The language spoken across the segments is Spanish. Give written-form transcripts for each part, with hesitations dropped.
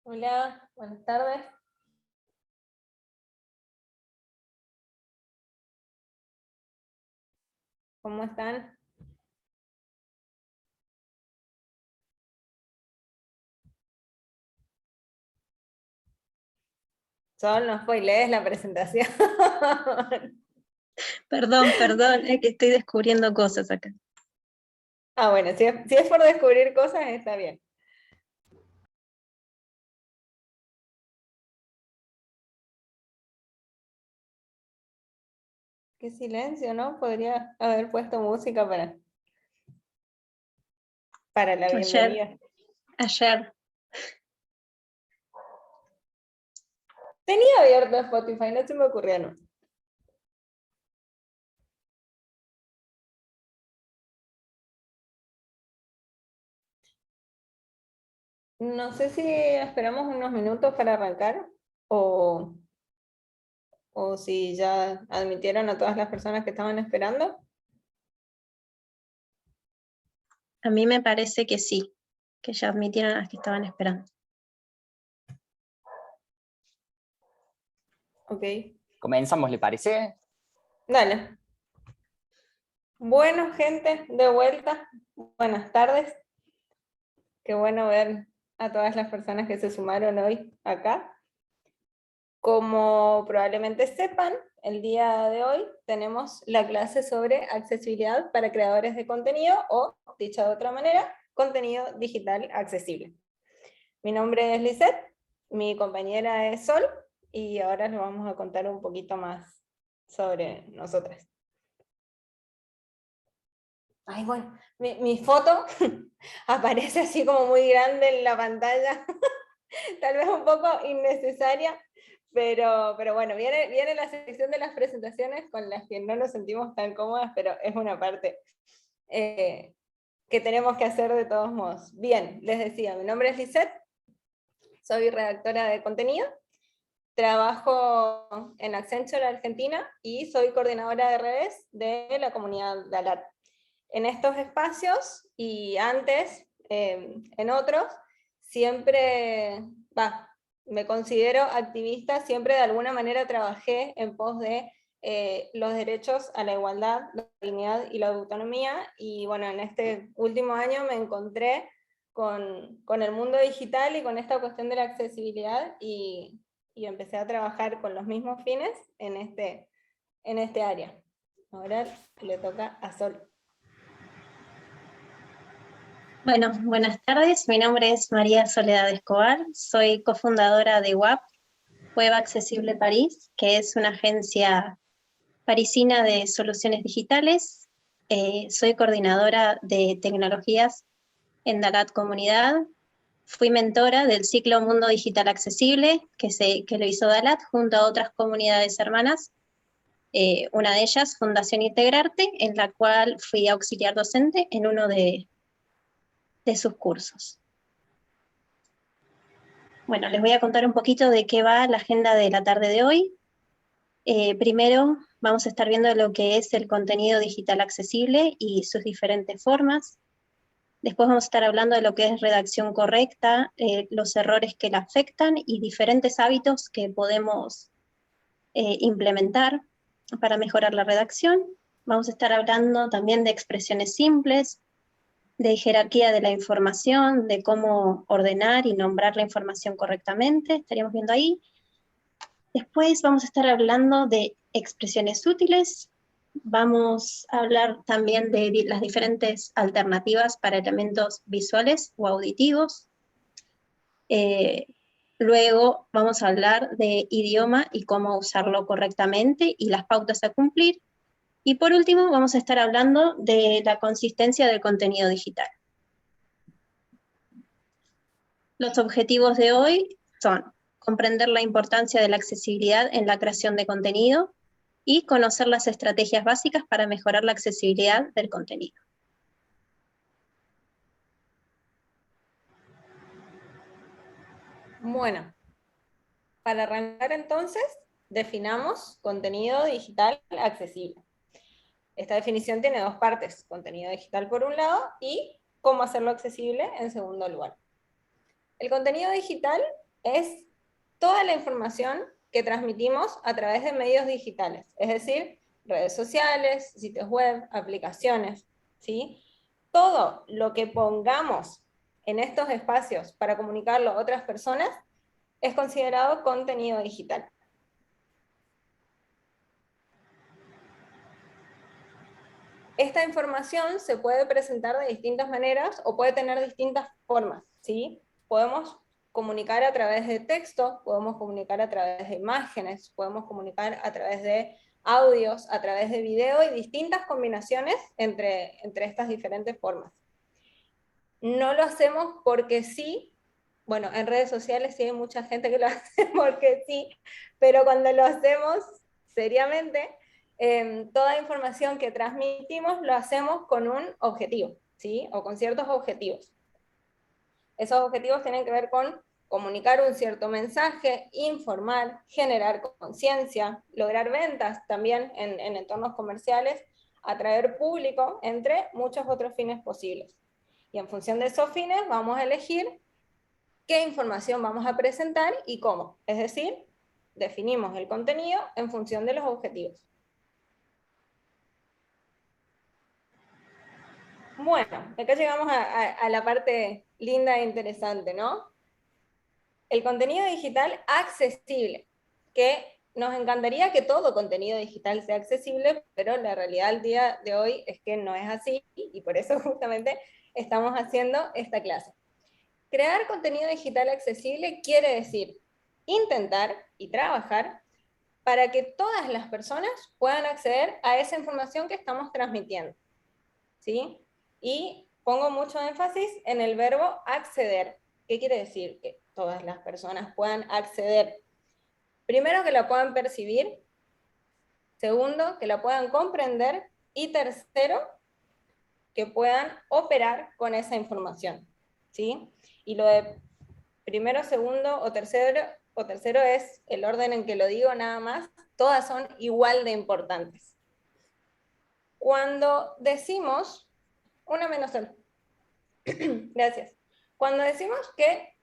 Hola, buenas tardes. ¿Cómo están? Sol, no spoilees la presentación. Perdón, es que estoy descubriendo cosas acá. Ah, bueno, si es por descubrir cosas, está bien. Qué silencio, ¿no? Podría haber puesto música para la bienvenida. Ayer. Tenía abierto Spotify, no se me ocurrió, no. No sé si esperamos unos minutos para arrancar o, o si ya admitieron a todas las personas que estaban esperando. A mí me parece que sí, que ya admitieron a las que estaban esperando. Ok, Comenzamos, ¿le parece? dale. Bueno, gente, de vuelta. Buenas tardes. Qué bueno ver a todas las personas que se sumaron hoy acá. Como probablemente sepan, el día de hoy tenemos la clase sobre accesibilidad para creadores de contenido o, dicho de otra manera, contenido digital accesible. Mi nombre es Lisette, mi compañera es Sol y ahora les vamos a contar un poquito más sobre nosotras. Ay, bueno, mi foto aparece así como muy grande en la pantalla, tal vez un poco innecesaria, pero bueno, viene la sección de las presentaciones con las que no nos sentimos tan cómodas, pero es una parte que tenemos que hacer de todos modos. Bien, les decía, mi nombre es Lisette, soy redactora de contenido, trabajo en Accenture Argentina y soy coordinadora de redes de la comunidad DALAT. En estos espacios y antes, en otros, siempre, me considero activista, siempre de alguna manera trabajé en pos de los derechos a la igualdad, la dignidad y la autonomía, y bueno, en este último año me encontré con el mundo digital y con esta cuestión de la accesibilidad, y empecé a trabajar con los mismos fines en este área. Ahora le toca a Sol. Bueno, buenas tardes. Mi nombre es María Soledad Escobar. Soy cofundadora de WAP, Web Accesible París, que es una agencia parisina de soluciones digitales. Soy coordinadora de tecnologías en DALAT Comunidad. Fui mentora del ciclo Mundo Digital Accesible, que lo hizo DALAT junto a otras comunidades hermanas. Una de ellas, Fundación Integrarte, en la cual fui auxiliar docente en uno de sus cursos. Bueno, les voy a contar un poquito de qué va la agenda de la tarde de hoy. Primero vamos a estar viendo lo que es el contenido digital accesible y sus diferentes formas. Después vamos a estar hablando de lo que es redacción correcta, los errores que la afectan y diferentes hábitos que podemos implementar para mejorar la redacción. Vamos a estar hablando también de expresiones simples, de jerarquía de la información, de cómo ordenar y nombrar la información correctamente, estaríamos viendo ahí. Después vamos a estar hablando de expresiones útiles, vamos a hablar también de las diferentes alternativas para elementos visuales o auditivos. Luego vamos a hablar de idioma y cómo usarlo correctamente y las pautas a cumplir. Y por último vamos a estar hablando de la consistencia del contenido digital. Los objetivos de hoy son comprender la importancia de la accesibilidad en la creación de contenido y conocer las estrategias básicas para mejorar la accesibilidad del contenido. Bueno, para arrancar entonces, definamos contenido digital accesible. Esta definición tiene dos partes, contenido digital por un lado y cómo hacerlo accesible en segundo lugar. El contenido digital es toda la información que transmitimos a través de medios digitales, es decir, redes sociales, sitios web, aplicaciones, ¿sí? Todo lo que pongamos en estos espacios para comunicarlo a otras personas es considerado contenido digital. Esta información se puede presentar de distintas maneras o puede tener distintas formas, ¿sí? Podemos comunicar a través de texto, podemos comunicar a través de imágenes, podemos comunicar a través de audios, a través de video y distintas combinaciones entre estas diferentes formas. No lo hacemos porque sí, bueno, en redes sociales sí hay mucha gente que lo hace porque sí, pero cuando lo hacemos seriamente, toda información que transmitimos lo hacemos con un objetivo, ¿sí? O con ciertos objetivos. Esos objetivos tienen que ver con comunicar un cierto mensaje, informar, generar conciencia, lograr ventas también en entornos comerciales, atraer público, entre muchos otros fines posibles. Y en función de esos fines vamos a elegir qué información vamos a presentar y cómo. Es decir, definimos el contenido en función de los objetivos. Bueno, acá llegamos a la parte linda e interesante, ¿no? El contenido digital accesible, que nos encantaría que todo contenido digital sea accesible, pero la realidad al día de hoy es que no es así, y por eso justamente estamos haciendo esta clase. Crear contenido digital accesible quiere decir intentar y trabajar para que todas las personas puedan acceder a esa información que estamos transmitiendo, ¿sí? Y pongo mucho énfasis en el verbo acceder. ¿Qué quiere decir? Que todas las personas puedan acceder. Primero, que la puedan percibir. Segundo, que la puedan comprender. Y tercero, que puedan operar con esa información, ¿sí? Y lo de primero, segundo o tercero es el orden en que lo digo nada más. Todas son igual de importantes. Cuando decimos, una menos el, gracias. Cuando decimos que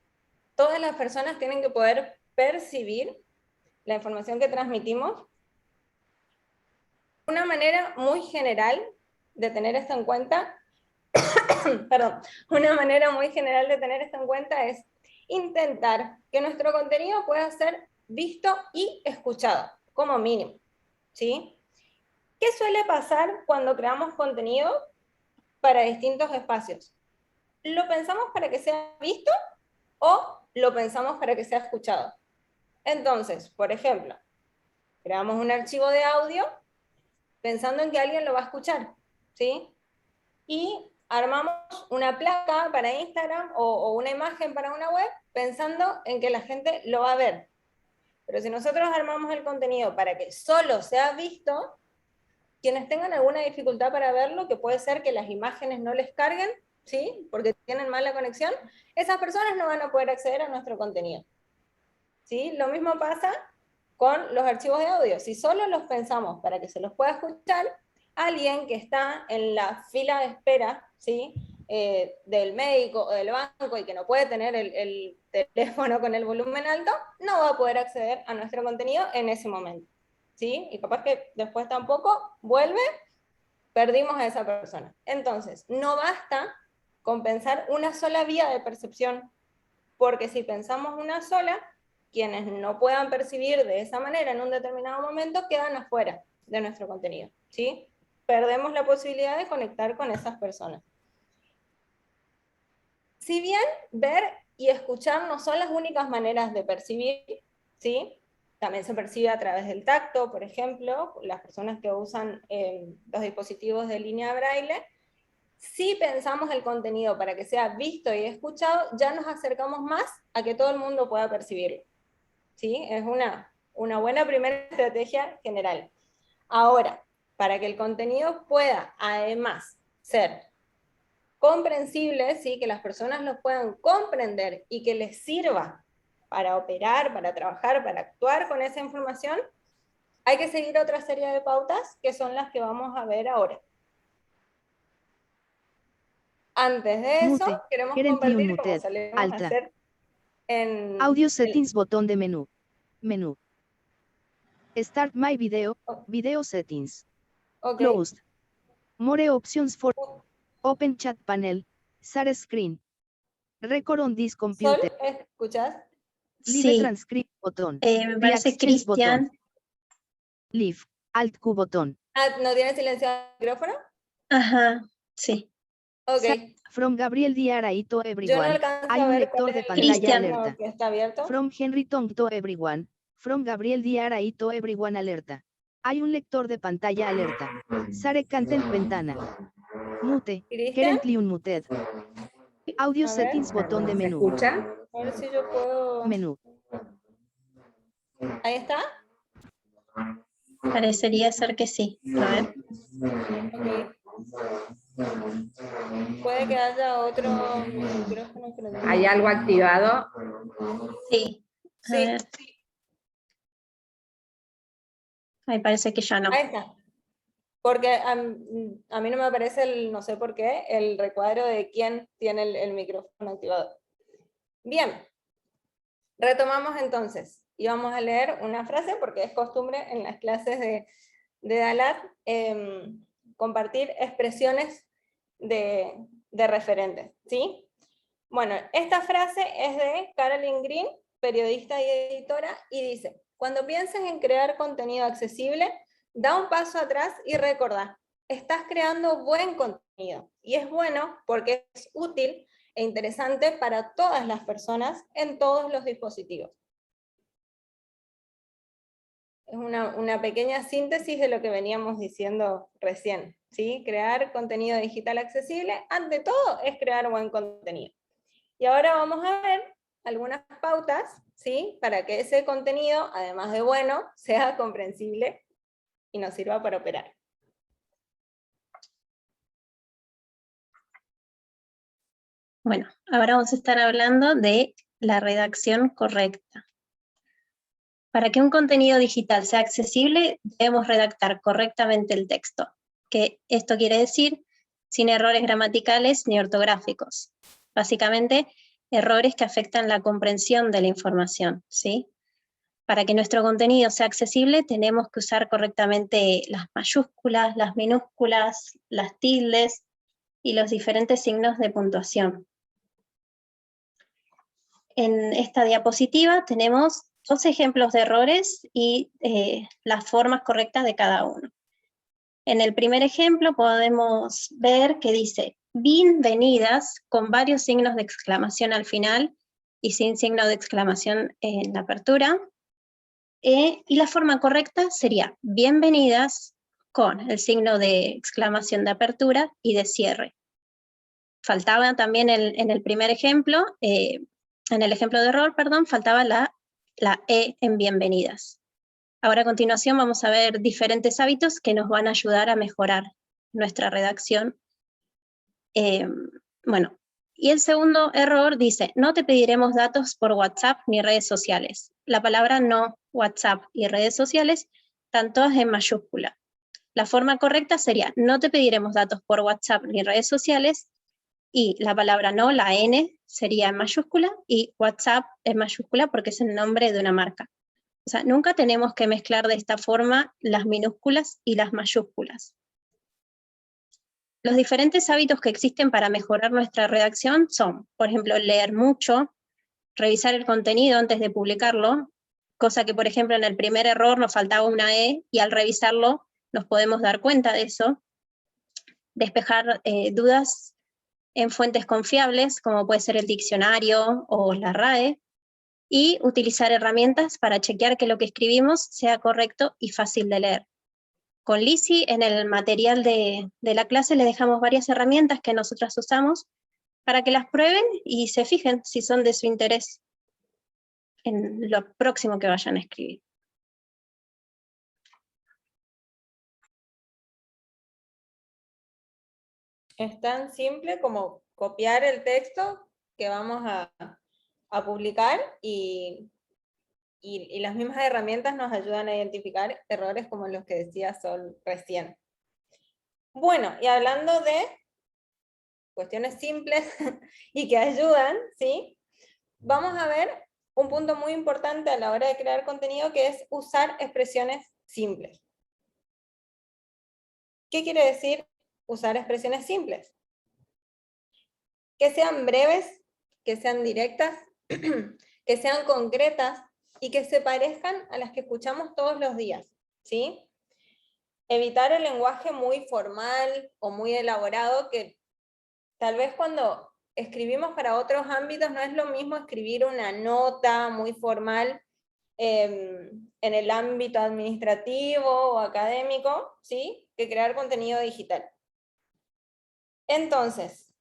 todas las personas tienen que poder percibir la información que transmitimos, una manera muy general de tener esto en cuenta, perdón, una manera muy general de tener esto en cuenta es intentar que nuestro contenido pueda ser visto y escuchado, como mínimo, ¿sí? ¿Qué suele pasar cuando creamos contenido para distintos espacios? ¿Lo pensamos para que sea visto o lo pensamos para que sea escuchado? Entonces, por ejemplo, creamos un archivo de audio pensando en que alguien lo va a escuchar, ¿sí? Y armamos una placa para Instagram o una imagen para una web pensando en que la gente lo va a ver. Pero si nosotros armamos el contenido para que solo sea visto, quienes tengan alguna dificultad para verlo, que puede ser que las imágenes no les carguen, ¿sí? Porque tienen mala conexión, esas personas no van a poder acceder a nuestro contenido, ¿sí? Lo mismo pasa con los archivos de audio. Si solo los pensamos para que se los pueda escuchar, alguien que está en la fila de espera, ¿sí? Del médico o del banco y que no puede tener el teléfono con el volumen alto, no va a poder acceder a nuestro contenido en ese momento, ¿sí? Y capaz que después tampoco vuelve, perdimos a esa persona. Entonces, no basta con pensar una sola vía de percepción, porque si pensamos una sola, quienes no puedan percibir de esa manera en un determinado momento quedan afuera de nuestro contenido, ¿sí? Perdemos la posibilidad de conectar con esas personas. Si bien ver y escuchar no son las únicas maneras de percibir, ¿sí? También se percibe a través del tacto, por ejemplo, las personas que usan los dispositivos de línea braille. Si pensamos el contenido para que sea visto y escuchado, ya nos acercamos más a que todo el mundo pueda percibirlo, ¿sí? Es una buena primera estrategia general. Ahora, para que el contenido pueda además ser comprensible, ¿sí? Que las personas lo puedan comprender y que les sirva para operar, para trabajar, para actuar con esa información, hay que seguir otra serie de pautas que son las que vamos a ver ahora. Antes de eso, queremos compartir cómo solemos hacer Audio settings, botón de menú. Menú. Start my video, video settings. Ok. Closed. More options for open chat panel, share screen. Record on this Sol, computer. ¿escuchás? Live Sí, transcript botón. me parece Reactions Cristian. botón. Live. Alt Q botón. Ah, ¿no tiene silenciado el micrófono? Ajá, sí. Ok. From Gabriel Diara to Yo no everyone. alcanzo Hay a un ver lector cuál de es el pantalla Cristian. alerta. que está abierto. From Henry Tong to everyone. From Gabriel Diara to everyone alerta. Hay un lector de pantalla alerta. Sare Content ventana. Mute. ¿Cristian? Currently unmuted. Audio A ver. settings botón de ¿Se menú. escucha? A ver si yo puedo... Menú. Ahí está. Parecería ser que sí. A ver. Ok. Puede que haya otro micrófono que lo tenga. ¿Hay algo activado? Sí. A Sí, ver. Ahí parece que ya no. ahí está. Porque a mí no me aparece el, no sé por qué, el recuadro de quién tiene el micrófono activado. Bien. Retomamos entonces. Y vamos a leer una frase, porque es costumbre en las clases de DALAT compartir expresiones de referentes, ¿sí? Bueno, esta frase es de Carolyn Green, periodista y editora, y dice: cuando pienses en crear contenido accesible, da un paso atrás y recordá, estás creando buen contenido, y es bueno porque es útil e interesante para todas las personas en todos los dispositivos. Es una pequeña síntesis de lo que veníamos diciendo recién, ¿sí? Crear contenido digital accesible, ante todo, es crear buen contenido. Y ahora vamos a ver algunas pautas, ¿sí? Para que ese contenido, además de bueno, sea comprensible y nos sirva para operar. Bueno, ahora vamos a estar hablando de la redacción correcta. Para que un contenido digital sea accesible, debemos redactar correctamente el texto, que esto quiere decir sin errores gramaticales ni ortográficos. Básicamente, errores que afectan la comprensión de la información, ¿sí? Para que nuestro contenido sea accesible, tenemos que usar correctamente las mayúsculas, las minúsculas, las tildes y los diferentes signos de puntuación. En esta diapositiva tenemos 2 ejemplos de errores y las formas correctas de cada uno. En el primer ejemplo podemos ver que dice bienvenidas con varios signos de exclamación al final y sin signo de exclamación en la apertura. Y la forma correcta sería bienvenidas con el signo de exclamación de apertura y de cierre. Faltaba también en el primer ejemplo, en el ejemplo de error, perdón, faltaba la E en bienvenidas. Ahora a continuación vamos a ver diferentes hábitos que nos van a ayudar a mejorar nuestra redacción. Bueno, y el segundo error dice, no te pediremos datos por WhatsApp ni redes sociales. La palabra no, WhatsApp y redes sociales están todas en mayúscula. La forma correcta sería, no te pediremos datos por WhatsApp ni redes sociales, y la palabra no, la N, sería en mayúscula, y WhatsApp en mayúscula porque es el nombre de una marca. O sea, nunca tenemos que mezclar de esta forma las minúsculas y las mayúsculas. Los diferentes hábitos que existen para mejorar nuestra redacción son, por ejemplo, leer mucho, revisar el contenido antes de publicarlo, cosa que, por ejemplo, en el primer error nos faltaba una E, y al revisarlo nos podemos dar cuenta de eso. Despejar dudas en fuentes confiables, como puede ser el diccionario o la RAE, y utilizar herramientas para chequear que lo que escribimos sea correcto y fácil de leer. Con Lizzy, en el material de la clase, le dejamos varias herramientas que nosotras usamos para que las prueben y se fijen si son de su interés en lo próximo que vayan a escribir. Es tan simple como copiar el texto que vamos a publicar y las mismas herramientas nos ayudan a identificar errores como los que decía Sol recién. Bueno, y hablando de cuestiones simples y que ayudan, ¿sí? vamos a ver un punto muy importante a la hora de crear contenido, que es usar expresiones simples. ¿Qué quiere decir usar expresiones simples? Que sean breves, que sean directas, que sean concretas y que se parezcan a las que escuchamos todos los días, ¿sí? Evitar el lenguaje muy formal o muy elaborado, que tal vez cuando escribimos para otros ámbitos no es lo mismo escribir una nota muy formal en el ámbito administrativo o académico, ¿sí? Que crear contenido digital. Entonces,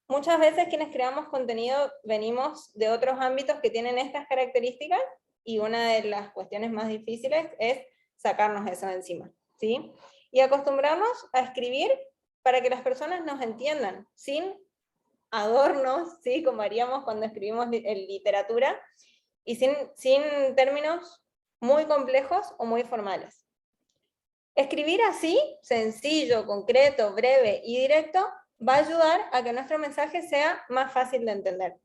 muchas veces quienes creamos contenido venimos de otros ámbitos que tienen estas características, y una de las cuestiones más difíciles es sacarnos eso de encima, ¿sí? Y acostumbrarnos a escribir para que las personas nos entiendan, sin adornos, ¿sí? Como haríamos cuando escribimos en literatura, y sin términos muy complejos o muy formales. Escribir así, sencillo, concreto, breve y directo, va a ayudar a que nuestro mensaje sea más fácil de entender.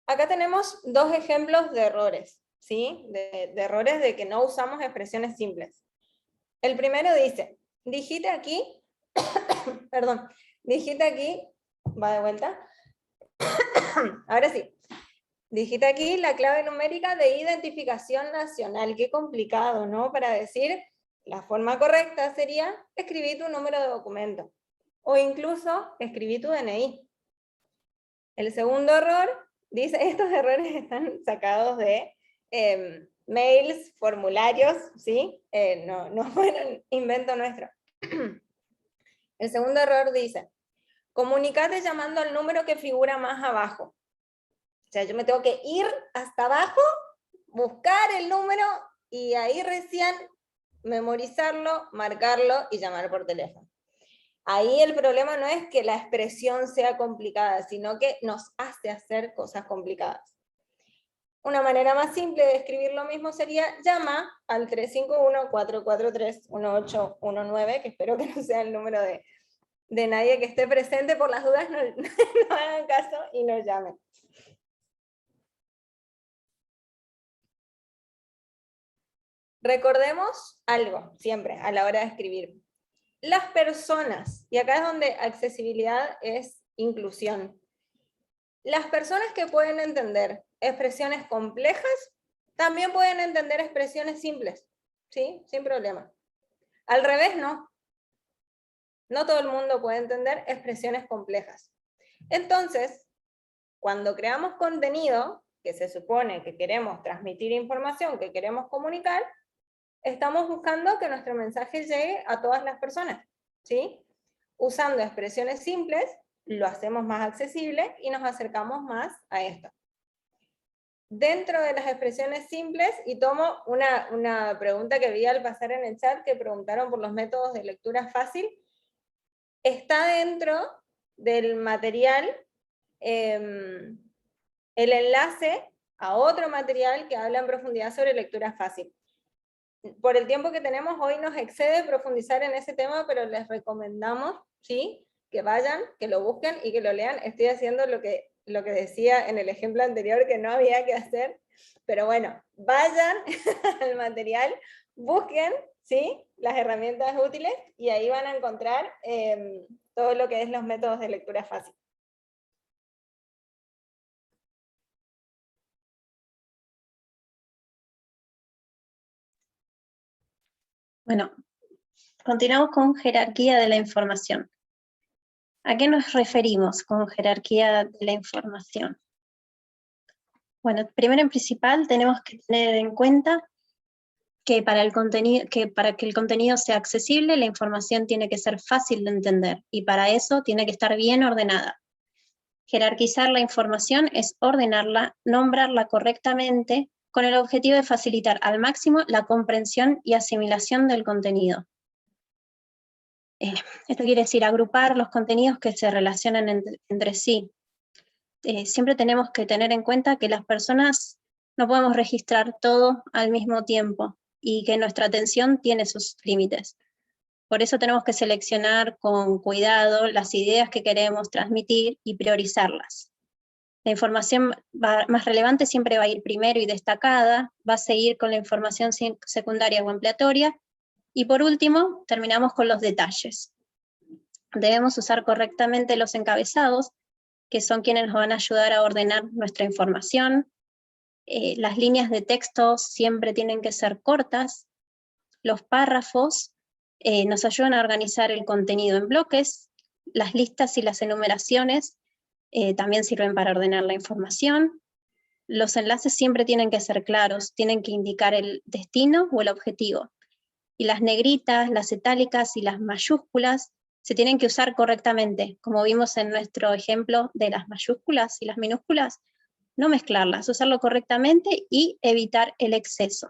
Acá tenemos dos ejemplos de errores, ¿sí? De errores de que no usamos expresiones simples. El primero dice, digite aquí, perdón, digite aquí, va de vuelta, ahora sí, digite aquí la clave numérica de identificación nacional. Qué complicado, ¿no? Para decir, la forma correcta sería escribir tu número de documento, o incluso escribir tu DNI. El segundo error, dice, estos errores están sacados de mails, formularios, ¿sí? No fueron invento nuestro. El segundo error dice, comunicate llamando al número que figura más abajo. O sea, yo me tengo que ir hasta abajo, buscar el número y ahí recién memorizarlo, marcarlo y llamar por teléfono. Ahí el problema no es que la expresión sea complicada, sino que nos hace hacer cosas complicadas. Una manera más simple de escribir lo mismo sería llama al 351-443-1819, que espero que no sea el número de nadie que esté presente, por las dudas no hagan caso y no llamen. Recordemos algo siempre a la hora de escribir. Las personas, y acá es donde accesibilidad es inclusión. Las personas que pueden entender expresiones complejas, también pueden entender expresiones simples, ¿sí? Sin problema. Al revés, no. No todo el mundo puede entender expresiones complejas. Entonces, cuando creamos contenido, que se supone que queremos transmitir información, que queremos comunicar, estamos buscando que nuestro mensaje llegue a todas las personas, ¿sí? Usando expresiones simples, lo hacemos más accesible y nos acercamos más a esto. Dentro de las expresiones simples, y tomo una pregunta que vi al pasar en el chat, que preguntaron por los métodos de lectura fácil, está dentro del material el enlace a otro material que habla en profundidad sobre lectura fácil. Por el tiempo que tenemos hoy nos excede profundizar en ese tema, pero les recomendamos, ¿sí?, que vayan, que lo busquen y que lo lean. Estoy haciendo lo que decía en el ejemplo anterior, que no había que hacer, pero bueno, vayan al material, busquen, ¿sí?, las herramientas útiles, y ahí van a encontrar todo lo que es los métodos de lectura fácil. Bueno, continuamos con jerarquía de la información. ¿A qué nos referimos con jerarquía de la información? Bueno, primero en principal tenemos que tener en cuenta que para que el contenido sea accesible, la información tiene que ser fácil de entender, y para eso tiene que estar bien ordenada. Jerarquizar la información es ordenarla, nombrarla correctamente, con el objetivo de facilitar al máximo la comprensión y asimilación del contenido. Esto quiere decir agrupar los contenidos que se relacionan entre sí. Siempre tenemos que tener en cuenta que las personas no podemos registrar todo al mismo tiempo y que nuestra atención tiene sus límites. Por eso tenemos que seleccionar con cuidado las ideas que queremos transmitir y priorizarlas. La información más relevante siempre va a ir primero y destacada, va a seguir con la información secundaria o ampliatoria, y por último, terminamos con los detalles. Debemos usar correctamente los encabezados, que son quienes nos van a ayudar a ordenar nuestra información. Las líneas de texto siempre tienen que ser cortas. Los párrafos nos ayudan a organizar el contenido en bloques. Las listas y las enumeraciones también sirven para ordenar la información. Los enlaces siempre tienen que ser claros, tienen que indicar el destino o el objetivo. Y las negritas, las itálicas y las mayúsculas se tienen que usar correctamente, como vimos en nuestro ejemplo de las mayúsculas y las minúsculas, no mezclarlas, usarlo correctamente y evitar el exceso.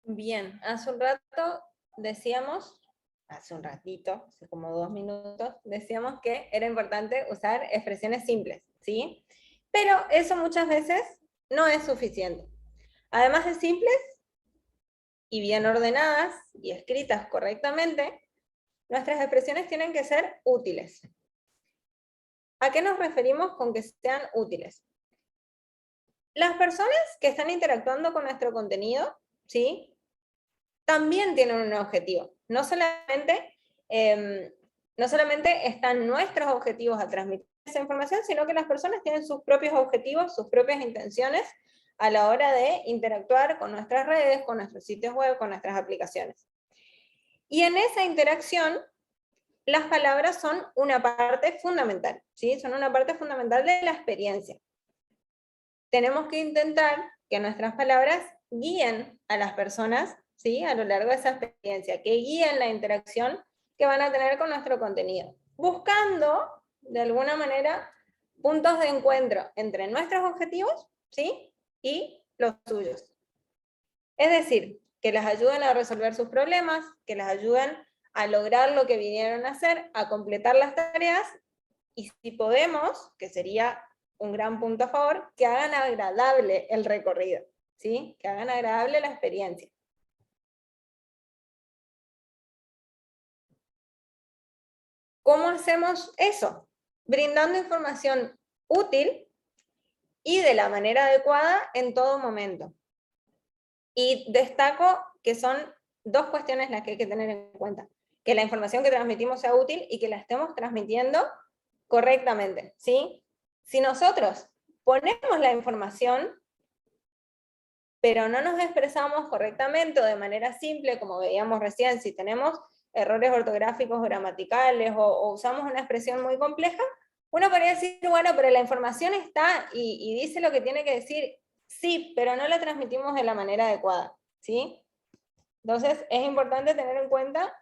Bien, hace un rato decíamos, hace un ratito, hace como 2 minutos, decíamos que era importante usar expresiones simples, ¿sí? Pero eso muchas veces no es suficiente. Además de simples y bien ordenadas y escritas correctamente, nuestras expresiones tienen que ser útiles. ¿A qué nos referimos con que sean útiles? Las personas que están interactuando con nuestro contenido, ¿sí?, también tienen un objetivo. No solamente están nuestros objetivos a transmitir esa información, sino que las personas tienen sus propios objetivos, sus propias intenciones a la hora de interactuar con nuestras redes, con nuestros sitios web, con nuestras aplicaciones. Y en esa interacción, las palabras son una parte fundamental, ¿sí? Son una parte fundamental de la experiencia. Tenemos que intentar que nuestras palabras guíen a las personas, ¿sí?, a lo largo de esa experiencia, que guíen la interacción que van a tener con nuestro contenido, buscando, de alguna manera, puntos de encuentro entre nuestros objetivos, ¿sí?, y los suyos. Es decir, que les ayuden a resolver sus problemas, que les ayuden a lograr lo que vinieron a hacer, a completar las tareas, y si podemos, que sería un gran punto a favor, que hagan agradable el recorrido, ¿sí?, que hagan agradable la experiencia. ¿Cómo hacemos eso? Brindando información útil y de la manera adecuada en todo momento. Y destaco que son 2 cuestiones las que hay que tener en cuenta. Que la información que transmitimos sea útil y que la estemos transmitiendo correctamente, ¿sí? Si nosotros ponemos la información, pero no nos expresamos correctamente o de manera simple, como veíamos recién, si tenemos errores ortográficos, gramaticales, o usamos una expresión muy compleja, uno podría decir, bueno, pero la información está y dice lo que tiene que decir, sí, pero no la transmitimos de la manera adecuada, ¿sí? Entonces, es importante tener en cuenta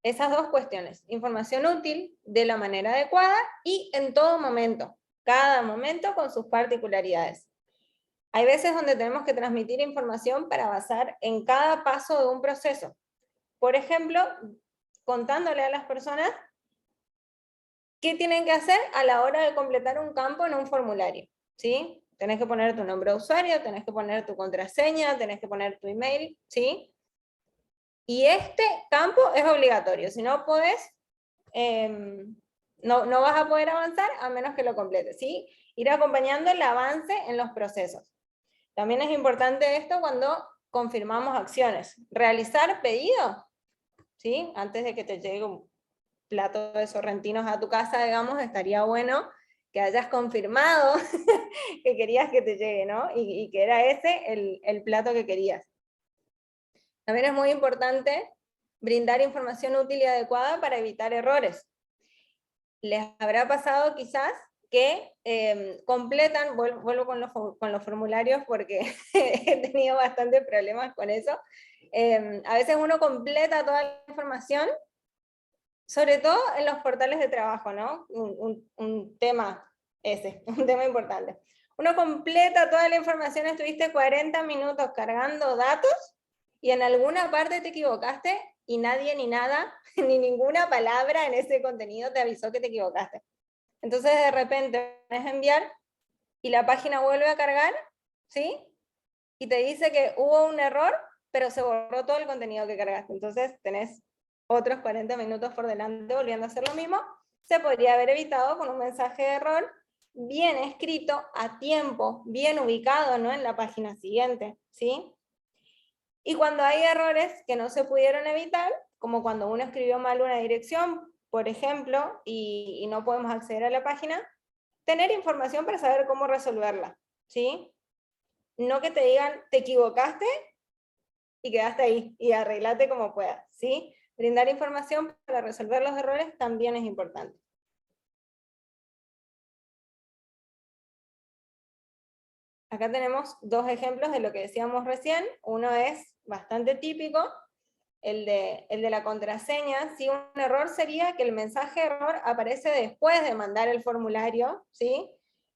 esas 2 cuestiones, información útil de la manera adecuada y en todo momento, cada momento con sus particularidades. Hay veces donde tenemos que transmitir información para basar en cada paso de un proceso. Por ejemplo, contándole a las personas qué tienen que hacer a la hora de completar un campo en un formulario, ¿sí? Tenés que poner tu nombre de usuario, tenés que poner tu contraseña, tenés que poner tu email, ¿sí? Y este campo es obligatorio, si no podés, no vas a poder avanzar a menos que lo completes, ¿sí? Ir acompañando el avance en los procesos. También es importante esto cuando confirmamos acciones. Realizar pedido, ¿sí? Antes de que te llegue un plato de sorrentinos a tu casa, digamos, estaría bueno que hayas confirmado que querías que te llegue, ¿no? Y que era ese el plato que querías. También es muy importante brindar información útil y adecuada para evitar errores. Les habrá pasado quizás que completan, vuelvo con los formularios porque he tenido bastantes problemas con eso, a veces uno completa toda la información, sobre todo en los portales de trabajo, ¿no? Un tema ese, un tema importante. Uno completa toda la información, estuviste 40 minutos cargando datos, y en alguna parte te equivocaste, y nadie ni nada, ni ninguna palabra en ese contenido te avisó que te equivocaste. Entonces de repente pones a enviar, y la página vuelve a cargar, ¿sí? y te dice que hubo un error, pero se borró todo el contenido que cargaste. Entonces tenés otros 40 minutos por delante volviendo a hacer lo mismo. Se podría haber evitado con un mensaje de error bien escrito, a tiempo, bien ubicado, ¿no?, en la página siguiente, ¿sí? Y cuando hay errores que no se pudieron evitar, como cuando uno escribió mal una dirección, por ejemplo, y no podemos acceder a la página, tener información para saber cómo resolverla, ¿sí? No que te digan, te equivocaste y quedaste ahí, y arreglate como puedas, ¿sí? Brindar información para resolver los errores también es importante. Acá tenemos dos ejemplos de lo que decíamos recién. Uno es bastante típico, el de la contraseña. ¿Sí? Un error sería que el mensaje de error aparece después de mandar el formulario, ¿sí?,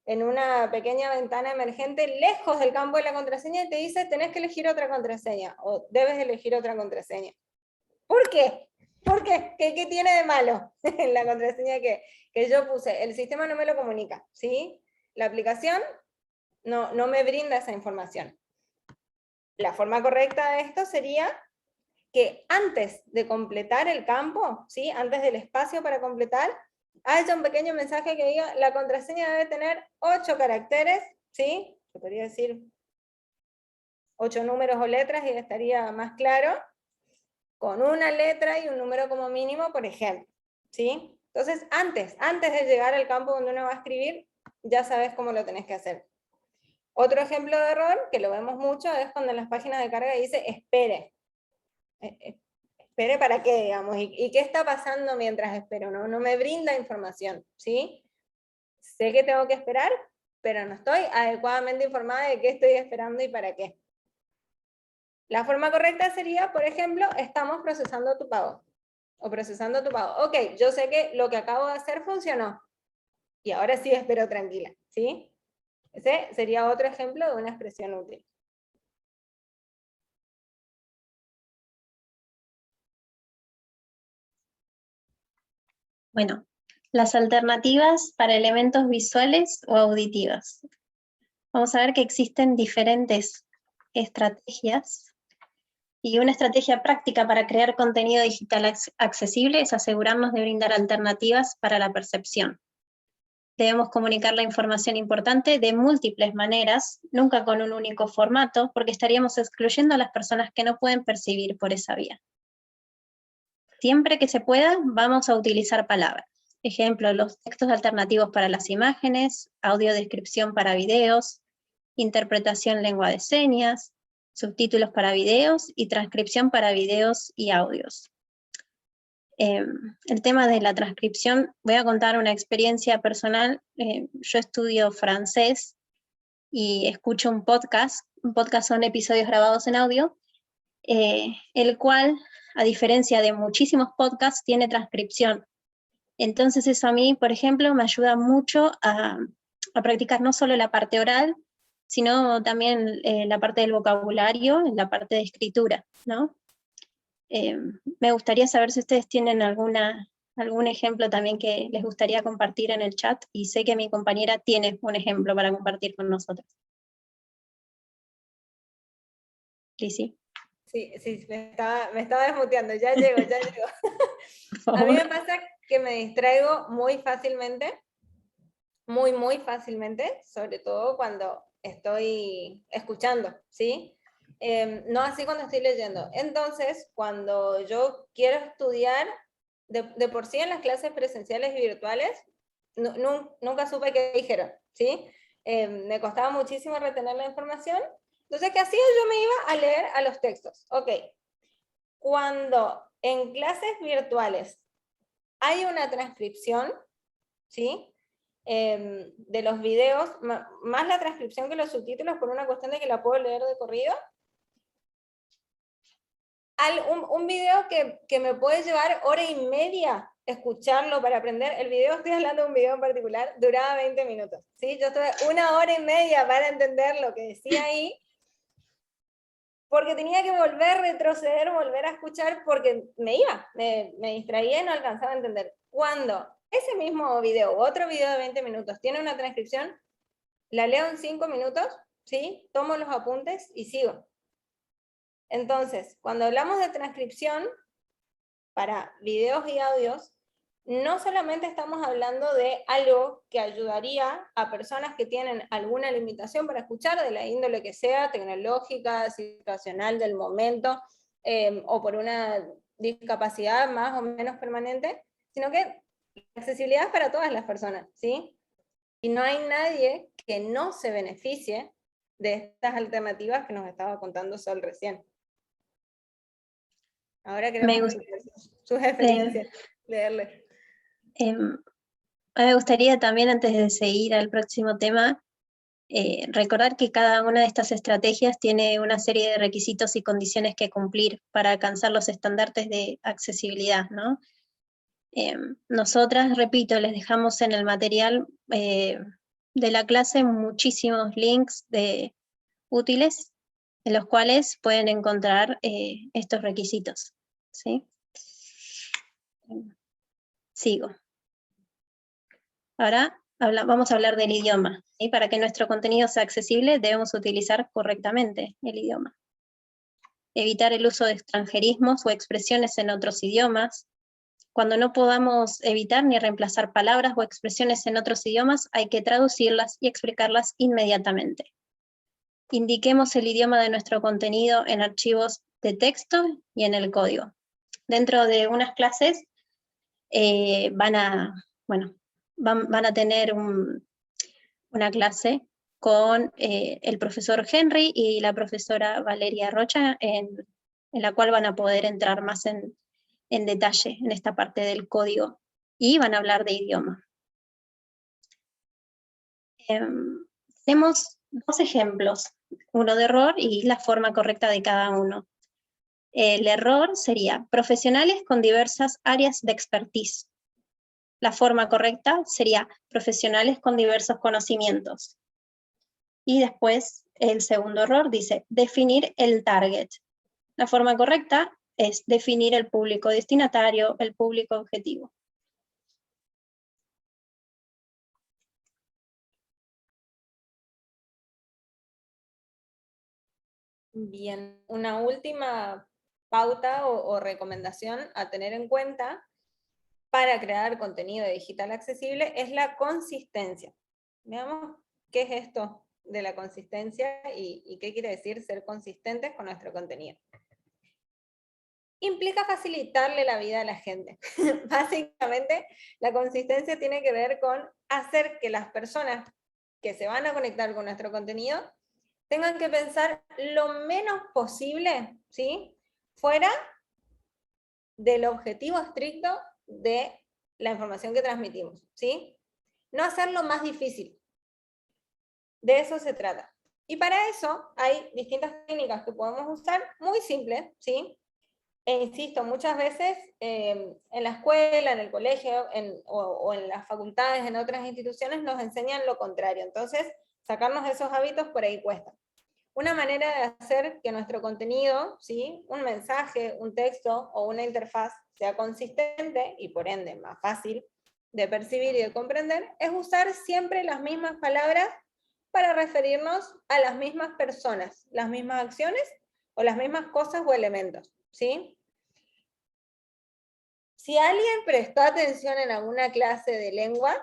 en una pequeña ventana emergente lejos del campo de la contraseña, y te dice, tenés que elegir otra contraseña, o debes elegir otra contraseña. ¿Por qué? ¿Por qué? ¿Qué tiene de malo en la contraseña que yo puse? El sistema no me lo comunica, ¿sí? La aplicación no me brinda esa información. La forma correcta de esto sería que antes de completar el campo, ¿sí?, antes del espacio para completar, haya un pequeño mensaje que diga, la contraseña debe tener 8 caracteres, ¿sí? Se podría decir 8 números o letras y estaría más claro, con una letra y un número como mínimo, por ejemplo, ¿sí? Entonces, antes de llegar al campo donde uno va a escribir, ya sabes cómo lo tenés que hacer. Otro ejemplo de error, que lo vemos mucho, es cuando en las páginas de carga dice, espere. ¿Espere para qué, digamos? ¿Y qué está pasando mientras espero? No me brinda información, ¿sí? Sé que tengo que esperar, pero no estoy adecuadamente informada de qué estoy esperando y para qué. La forma correcta sería, por ejemplo, estamos procesando tu pago. O procesando tu pago. Ok, yo sé que lo que acabo de hacer funcionó. Y ahora sí espero tranquila, ¿sí? Ese sería otro ejemplo de una expresión útil. Bueno, las alternativas para elementos visuales o auditivas. Vamos a ver que existen diferentes estrategias, y una estrategia práctica para crear contenido digital accesible es asegurarnos de brindar alternativas para la percepción. Debemos comunicar la información importante de múltiples maneras, nunca con un único formato, porque estaríamos excluyendo a las personas que no pueden percibir por esa vía. Siempre que se pueda, vamos a utilizar palabras. Ejemplo, los textos alternativos para las imágenes, audiodescripción para videos, interpretación lengua de señas, subtítulos para videos y transcripción para videos y audios. El tema de la transcripción, voy a contar una experiencia personal. Yo estudio francés y escucho un podcast son episodios grabados en audio, el cual, a diferencia de muchísimos podcasts, tiene transcripción. Entonces eso a mí, por ejemplo, me ayuda mucho a practicar no solo la parte oral, sino también la parte del vocabulario, la parte de escritura, ¿no? Me gustaría saber si ustedes tienen algún ejemplo también que les gustaría compartir en el chat, y sé que mi compañera tiene un ejemplo para compartir con nosotros. Lizzy. Sí, me estaba desmuteando, ya llego. A mí me pasa que me distraigo muy fácilmente, muy fácilmente, sobre todo cuando estoy escuchando, ¿sí? No así cuando estoy leyendo. Entonces, cuando yo quiero estudiar, de por sí en las clases presenciales y virtuales, nunca supe qué dijeron, ¿sí? Me costaba muchísimo retener la información. Entonces, ¿qué hacía? Yo me iba a leer a los textos. Ok, cuando en clases virtuales hay una transcripción, ¿sí?, de los videos, más la transcripción que los subtítulos, por una cuestión de que la puedo leer de corrido. Un video que me puede llevar hora y media escucharlo para aprender, el video, estoy hablando de un video en particular, duraba 20 minutos, ¿sí? Yo estuve 1 hora y media para entender lo que decía ahí, porque tenía que retroceder, volver a escuchar, porque me distraía y no alcanzaba a entender. Cuando ese mismo video, otro video de 20 minutos, tiene una transcripción, la leo en 5 minutos, ¿sí? Tomo los apuntes y sigo. Entonces, cuando hablamos de transcripción para videos y audios, no solamente estamos hablando de algo que ayudaría a personas que tienen alguna limitación para escuchar, de la índole que sea, tecnológica, situacional del momento, o por una discapacidad más o menos permanente, sino que la accesibilidad es para todas las personas, ¿sí? Y no hay nadie que no se beneficie de estas alternativas que nos estaba contando Sol recién. Ahora queremos escuchar sus experiencias, leerles. A mí me gustaría también, antes de seguir al próximo tema, recordar que cada una de estas estrategias tiene una serie de requisitos y condiciones que cumplir para alcanzar los estándares de accesibilidad, ¿no? Nosotras, repito, les dejamos en el material de la clase muchísimos links útiles en los cuales pueden encontrar estos requisitos, ¿sí? Sigo. Ahora vamos a hablar del idioma, ¿sí? Para que nuestro contenido sea accesible debemos utilizar correctamente el idioma. Evitar el uso de extranjerismos o expresiones en otros idiomas. Cuando no podamos evitar ni reemplazar palabras o expresiones en otros idiomas, hay que traducirlas y explicarlas inmediatamente. Indiquemos el idioma de nuestro contenido en archivos de texto y en el código. Dentro de unas clases van a tener una clase con el profesor Henry y la profesora Valeria Rocha, en la cual van a poder entrar más en detalle en esta parte del código, y van a hablar de idioma. Tenemos dos ejemplos, uno de error y la forma correcta de cada uno. El error sería profesionales con diversas áreas de expertise. La forma correcta sería profesionales con diversos conocimientos. Y después el segundo error dice definir el target. La forma correcta es definir el público destinatario, el público objetivo. Bien, una última pauta o recomendación a tener en cuenta para crear contenido digital accesible es la consistencia. Veamos qué es esto de la consistencia y qué quiere decir ser consistentes con nuestro contenido. Implica facilitarle la vida a la gente. Básicamente, la consistencia tiene que ver con hacer que las personas que se van a conectar con nuestro contenido tengan que pensar lo menos posible, ¿sí? Fuera del objetivo estricto de la información que transmitimos, ¿sí? No hacerlo más difícil. De eso se trata. Y para eso hay distintas técnicas que podemos usar, muy simples, ¿sí? E insisto, muchas veces en la escuela, en el colegio, o en las facultades, en otras instituciones, nos enseñan lo contrario. Entonces, sacarnos esos hábitos por ahí cuesta. Una manera de hacer que nuestro contenido, ¿sí? Un mensaje, un texto o una interfaz sea consistente y por ende más fácil de percibir y de comprender, es usar siempre las mismas palabras para referirnos a las mismas personas, las mismas acciones o las mismas cosas o elementos, ¿sí? Si alguien prestó atención en alguna clase de lengua,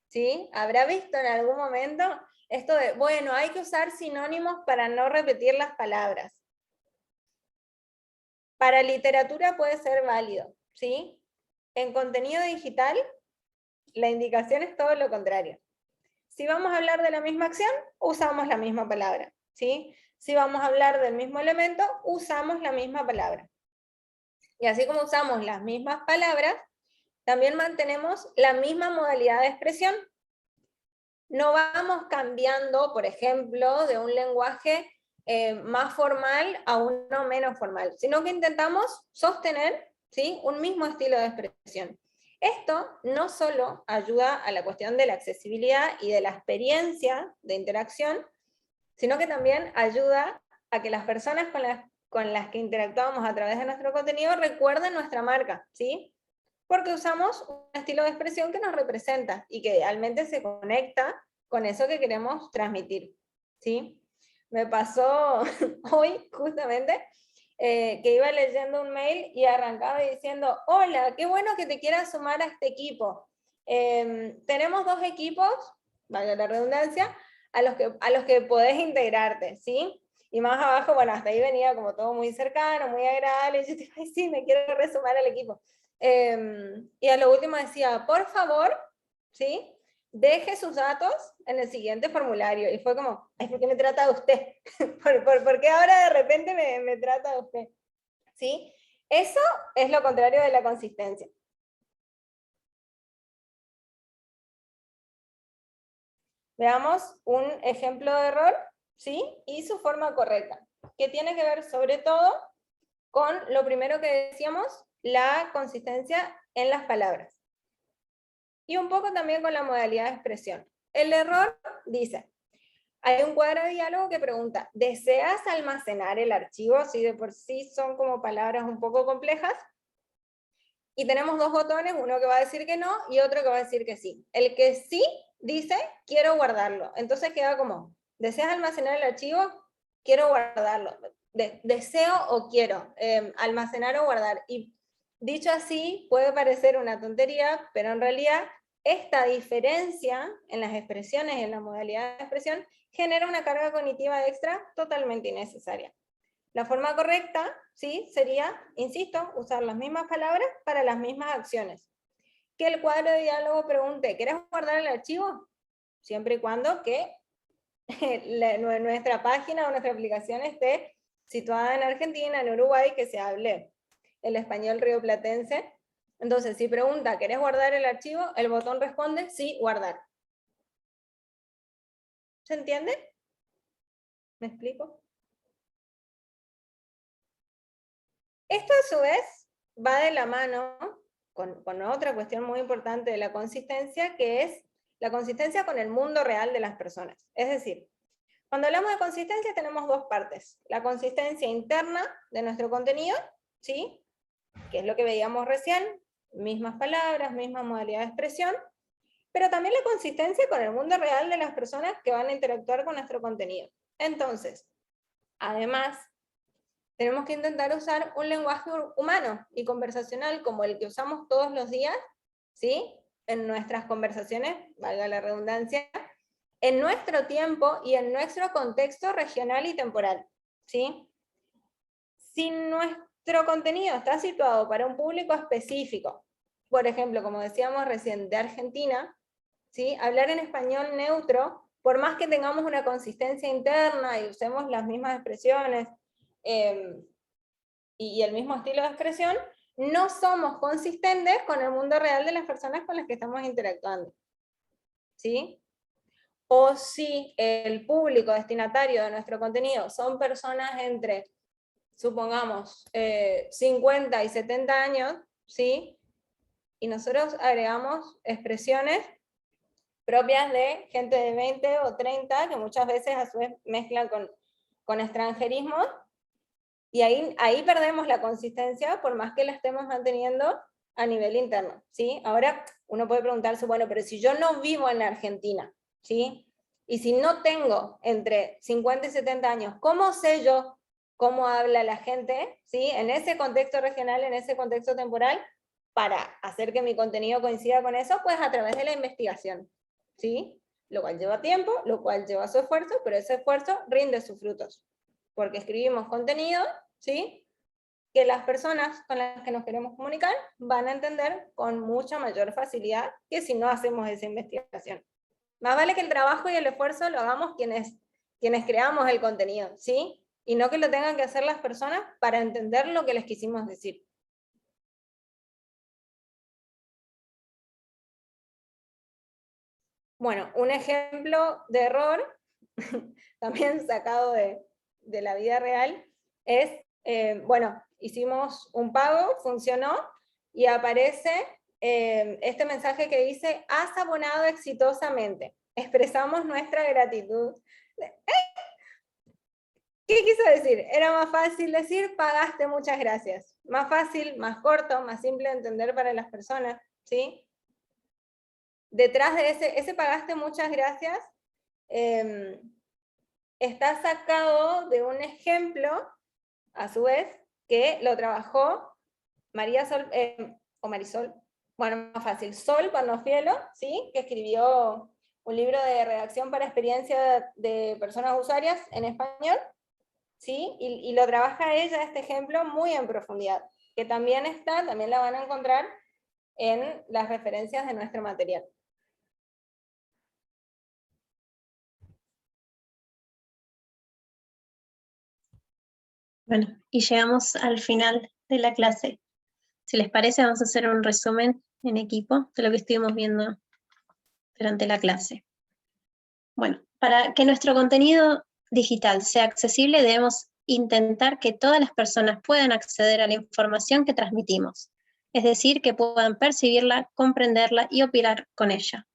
¿sí? Habrá visto en algún momento esto de, bueno, hay que usar sinónimos para no repetir las palabras. Para literatura puede ser válido, ¿sí? En contenido digital, la indicación es todo lo contrario. Si vamos a hablar de la misma acción, usamos la misma palabra, ¿sí? Si vamos a hablar del mismo elemento, usamos la misma palabra. Y así como usamos las mismas palabras, también mantenemos la misma modalidad de expresión. No vamos cambiando, por ejemplo, de un lenguaje más formal a uno menos formal, sino que intentamos sostener, ¿sí? Un mismo estilo de expresión. Esto no solo ayuda a la cuestión de la accesibilidad y de la experiencia de interacción, sino que también ayuda a que las personas con las que interactuamos a través de nuestro contenido recuerden nuestra marca, ¿sí? Porque usamos un estilo de expresión que nos representa y que idealmente se conecta con eso que queremos transmitir, ¿sí? me pasó hoy justamente, que iba leyendo un mail y arrancaba diciendo, hola, qué bueno que te quieras sumar a este equipo. Tenemos 2 equipos, valga la redundancia, a los que podés integrarte, ¿sí? Y más abajo, bueno, hasta ahí venía como todo muy cercano, muy agradable, y yo dije, ay, sí, me quiero resumar al equipo. Y a lo último decía, por favor, ¿sí? Deje sus datos en el siguiente formulario. Y fue como, ay, ¿por qué me trata de usted? ¿Por qué ahora de repente me trata de usted? ¿Sí? Eso es lo contrario de la consistencia. Veamos un ejemplo de error, ¿sí? Y su forma correcta, que tiene que ver sobre todo con lo primero que decíamos, la consistencia en las palabras. Y un poco también con la modalidad de expresión. El error dice, hay un cuadro de diálogo que pregunta, ¿deseas almacenar el archivo? Si de por sí son como palabras un poco complejas. Y tenemos 2 botones, uno que va a decir que no y otro que va a decir que sí. El que sí dice, quiero guardarlo. Entonces queda como, ¿deseas almacenar el archivo? Quiero guardarlo. Deseo o quiero almacenar o guardar. Y dicho así, puede parecer una tontería, pero en realidad esta diferencia en las expresiones, en la modalidad de expresión, genera una carga cognitiva extra totalmente innecesaria. La forma correcta, ¿sí? Sería, insisto, usar las mismas palabras para las mismas acciones. Que el cuadro de diálogo pregunte, ¿querés guardar el archivo? Siempre y cuando que nuestra página o nuestra aplicación esté situada en Argentina, en Uruguay, que se hable el español rioplatense. Entonces, si pregunta, ¿querés guardar el archivo? El botón responde, sí, guardar. ¿Se entiende? ¿Me explico? Esto a su vez va de la mano con otra cuestión muy importante de la consistencia, que es la consistencia con el mundo real de las personas. Es decir, cuando hablamos de consistencia tenemos 2 partes. La consistencia interna de nuestro contenido, ¿sí? Que es lo que veíamos recién, mismas palabras, misma modalidad de expresión, pero también la consistencia con el mundo real de las personas que van a interactuar con nuestro contenido. Entonces, además, tenemos que intentar usar un lenguaje humano y conversacional como el que usamos todos los días, ¿sí? En nuestras conversaciones, valga la redundancia, en nuestro tiempo y en nuestro contexto regional y temporal, ¿sí? Si nuestro contenido está situado para un público específico, por ejemplo, como decíamos recién, de Argentina, ¿sí? Hablar en español neutro, por más que tengamos una consistencia interna y usemos las mismas expresiones, y el mismo estilo de expresión, no somos consistentes con el mundo real de las personas con las que estamos interactuando. ¿Sí? O si el público destinatario de nuestro contenido son personas entre, supongamos, 50 y 70 años, ¿sí? Y nosotros agregamos expresiones propias de gente de 20 o 30, que muchas veces a su vez mezclan con extranjerismo, y ahí perdemos la consistencia por más que la estemos manteniendo a nivel interno, ¿sí? Ahora uno puede preguntarse, bueno, pero si yo no vivo en la Argentina, ¿sí? Y si no tengo entre 50 y 70 años, ¿cómo sé yo cómo habla la gente, ¿sí? En ese contexto regional, en ese contexto temporal, para hacer que mi contenido coincida con eso, pues a través de la investigación, ¿sí? Lo cual lleva tiempo, lo cual lleva su esfuerzo, pero ese esfuerzo rinde sus frutos. Porque escribimos contenido, ¿sí? Que las personas con las que nos queremos comunicar van a entender con mucha mayor facilidad que si no hacemos esa investigación. Más vale que el trabajo y el esfuerzo lo hagamos quienes creamos el contenido, ¿sí? Y no que lo tengan que hacer las personas para entender lo que les quisimos decir. Bueno, un ejemplo de error, también sacado de la vida real, es, bueno, hicimos un pago, funcionó, y aparece este mensaje que dice, has abonado exitosamente, expresamos nuestra gratitud. ¿Qué quiso decir? Era más fácil decir, pagaste, muchas gracias. Más fácil, más corto, más simple de entender para las personas, ¿sí? Detrás de ese pagaste, muchas gracias, está sacado de un ejemplo, a su vez, que lo trabajó María Sol, o Marisol, bueno, más fácil, Sol Panofielo, ¿sí? Que escribió un libro de redacción para experiencia de personas usuarias en español, ¿sí? Y lo trabaja ella, este ejemplo, muy en profundidad, que también la van a encontrar en las referencias de nuestro material. Bueno, y llegamos al final de la clase. Si les parece, vamos a hacer un resumen en equipo de lo que estuvimos viendo durante la clase. Bueno, para que nuestro contenido digital sea accesible, debemos intentar que todas las personas puedan acceder a la información que transmitimos, es decir, que puedan percibirla, comprenderla y operar con ella.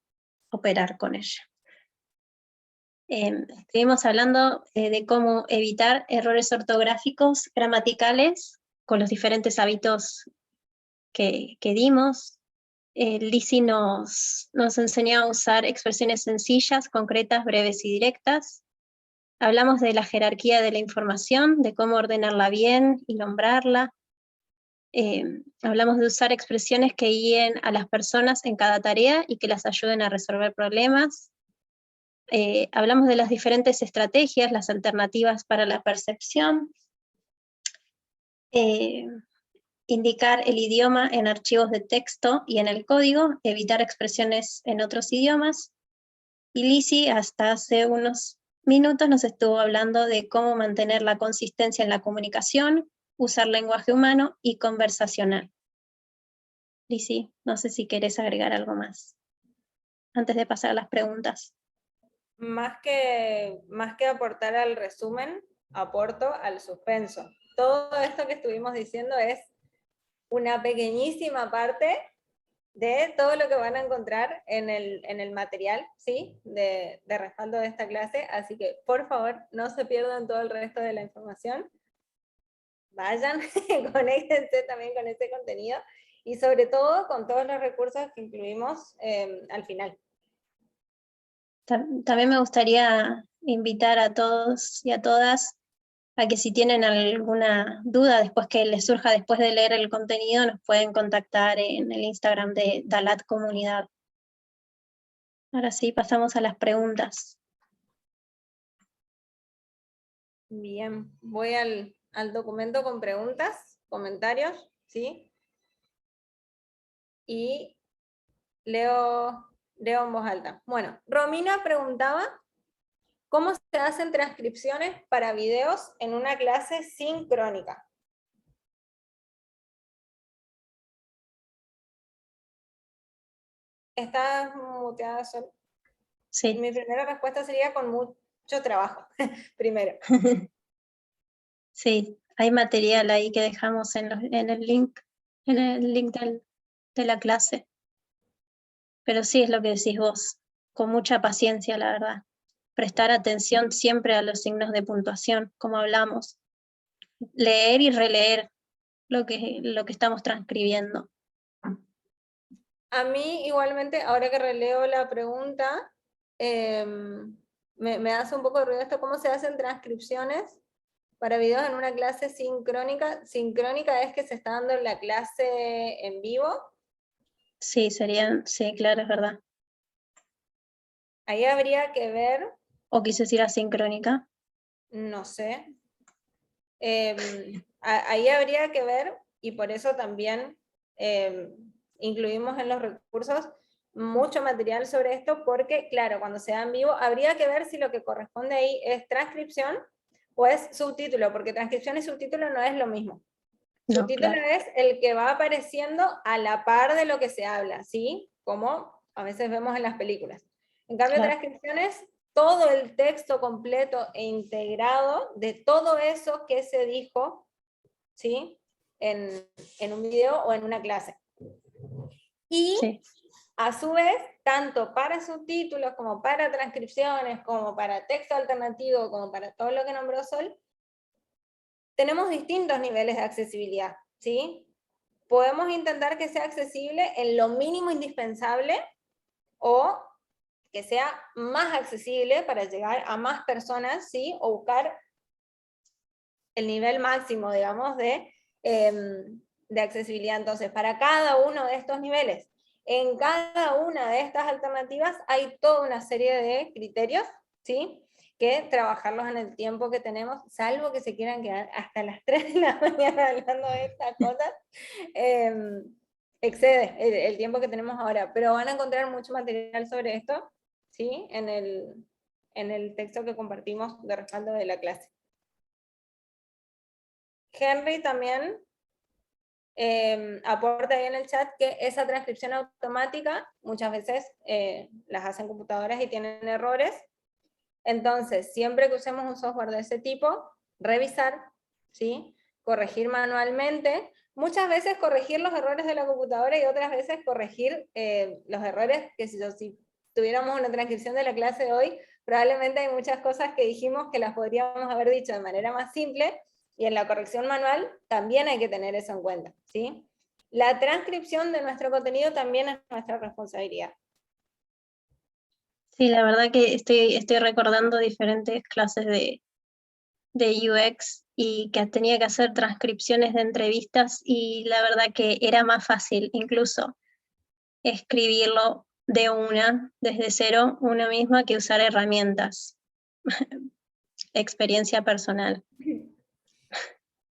Estuvimos hablando de cómo evitar errores ortográficos, gramaticales, con los diferentes hábitos que dimos. Lizzy nos enseñó a usar expresiones sencillas, concretas, breves y directas. Hablamos de la jerarquía de la información, de cómo ordenarla bien y nombrarla. Hablamos de usar expresiones que guíen a las personas en cada tarea y que las ayuden a resolver problemas. Hablamos de las diferentes estrategias, las alternativas para la percepción. Indicar el idioma en archivos de texto y en el código, evitar expresiones en otros idiomas. Y Lizzy hasta hace unos minutos nos estuvo hablando de cómo mantener la consistencia en la comunicación, usar lenguaje humano y conversacional. Lizzy, no sé si querés agregar algo más antes de pasar a las preguntas. Más que aportar al resumen, aporto al suspenso. Todo esto que estuvimos diciendo es una pequeñísima parte de todo lo que van a encontrar en el material, ¿sí? de respaldo de esta clase, así que por favor no se pierdan todo el resto de la información, vayan, conéctense también con este contenido, y sobre todo con todos los recursos que incluimos al final. También me gustaría invitar a todos y a todas a que si tienen alguna duda después que les surja después de leer el contenido, nos pueden contactar en el Instagram de Dalat Comunidad. Ahora sí, pasamos a las preguntas. Bien, voy al documento con preguntas, comentarios, ¿sí? Y leo en voz alta. Bueno, Romina preguntaba, ¿cómo se hacen transcripciones para videos en una clase sincrónica? ¿Estás muteada, Sol? Sí. Mi primera respuesta sería con mucho trabajo, primero. Sí, hay material ahí que dejamos en el link de la clase. Pero sí es lo que decís vos, con mucha paciencia, la verdad. Prestar atención siempre a los signos de puntuación, como hablamos. Leer y releer lo que estamos transcribiendo. A mí igualmente, ahora que releo la pregunta, me hace un poco de ruido esto, ¿cómo se hacen transcripciones para videos en una clase sincrónica? Sincrónica es que se está dando la clase en vivo. Sí, sí, claro, es verdad. Ahí habría que ver. ¿O quise decir asincrónica? No sé. Ahí habría que ver, y por eso también incluimos en los recursos mucho material sobre esto, porque claro, cuando se da en vivo, habría que ver si lo que corresponde ahí es transcripción o es subtítulo, porque transcripción y subtítulo no es lo mismo. No, Subtítulo claro. es el que va apareciendo a la par de lo que se habla, ¿sí? Como a veces vemos en las películas. En cambio, Claro. transcripción es todo el texto completo e integrado de todo eso que se dijo, ¿sí? En un video o en una clase. Y Sí. a su vez, tanto para subtítulos como para transcripciones, como para texto alternativo, como para todo lo que nombró Sol, tenemos distintos niveles de accesibilidad, ¿sí? Podemos intentar que sea accesible en lo mínimo indispensable o que sea más accesible para llegar a más personas, ¿sí? O buscar el nivel máximo, digamos, de accesibilidad. Entonces, para cada uno de estos niveles, en cada una de estas alternativas hay toda una serie de criterios, ¿sí? Que trabajarlos en el tiempo que tenemos, salvo que se quieran quedar hasta las 3 de la mañana hablando de estas cosas, excede el tiempo que tenemos ahora, pero van a encontrar mucho material sobre esto, ¿sí? En el texto que compartimos de respaldo de la clase. Henry también aporta ahí en el chat que esa transcripción automática muchas veces las hacen computadoras y tienen errores. Entonces, siempre que usemos un software de ese tipo, revisar, ¿sí? Corregir manualmente, muchas veces corregir los errores de la computadora y otras veces corregir los errores que si tuviéramos una transcripción de la clase de hoy, probablemente hay muchas cosas que dijimos que las podríamos haber dicho de manera más simple, y en la corrección manual también hay que tener eso en cuenta, ¿sí? La transcripción de nuestro contenido también es nuestra responsabilidad. Sí, la verdad que estoy recordando diferentes clases de UX y que tenía que hacer transcripciones de entrevistas y la verdad que era más fácil incluso escribirlo desde cero, una misma, que usar herramientas. Experiencia personal.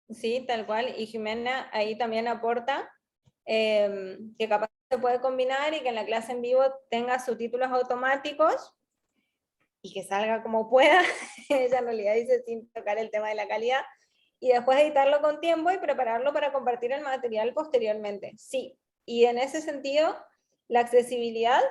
Sí, tal cual, y Jimena ahí también aporta que capaz se puede combinar y que en la clase en vivo tenga subtítulos automáticos y que salga como pueda, ella en realidad dice sin tocar el tema de la calidad, y después editarlo con tiempo y prepararlo para compartir el material posteriormente. Sí, y en ese sentido, la accesibilidad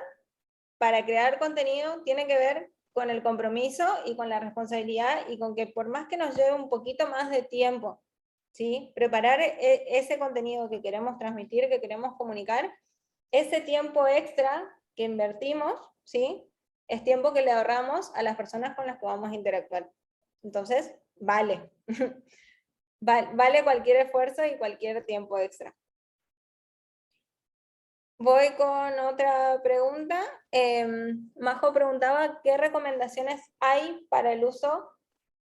para crear contenido tiene que ver con el compromiso y con la responsabilidad y con que por más que nos lleve un poquito más de tiempo, ¿sí? Preparar ese contenido que queremos transmitir, que queremos comunicar, ese tiempo extra que invertimos, ¿sí? Es tiempo que le ahorramos a las personas con las que vamos a interactuar. Entonces, vale. Vale cualquier esfuerzo y cualquier tiempo extra. Voy con otra pregunta. Majo preguntaba qué recomendaciones hay para el uso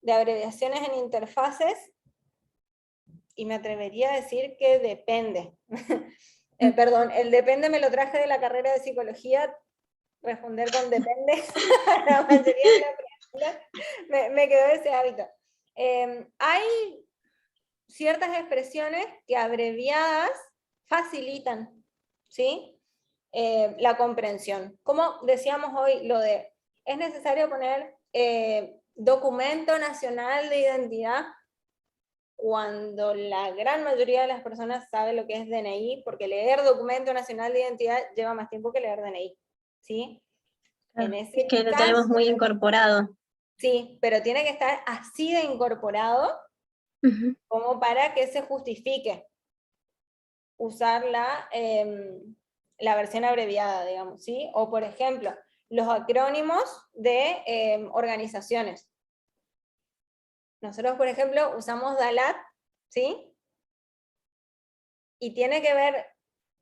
de abreviaciones en interfaces, y me atrevería a decir que depende. Perdón, el depende me lo traje de la carrera de psicología, responder con depende. La mayoría de las preguntas me quedó ese hábito. Hay ciertas expresiones que abreviadas facilitan, ¿sí? La comprensión. Como decíamos hoy, lo de, es necesario poner documento nacional de identidad cuando la gran mayoría de las personas sabe lo que es DNI, porque leer documento nacional de identidad lleva más tiempo que leer DNI, ¿sí? En ese Es que lo caso, tenemos muy incorporado. sí, pero tiene que estar así de incorporado como para que se justifique usar la versión abreviada, digamos, ¿sí? O, por ejemplo, los acrónimos de organizaciones. Nosotros, por ejemplo, usamos DALAT, ¿sí? Y tiene que ver,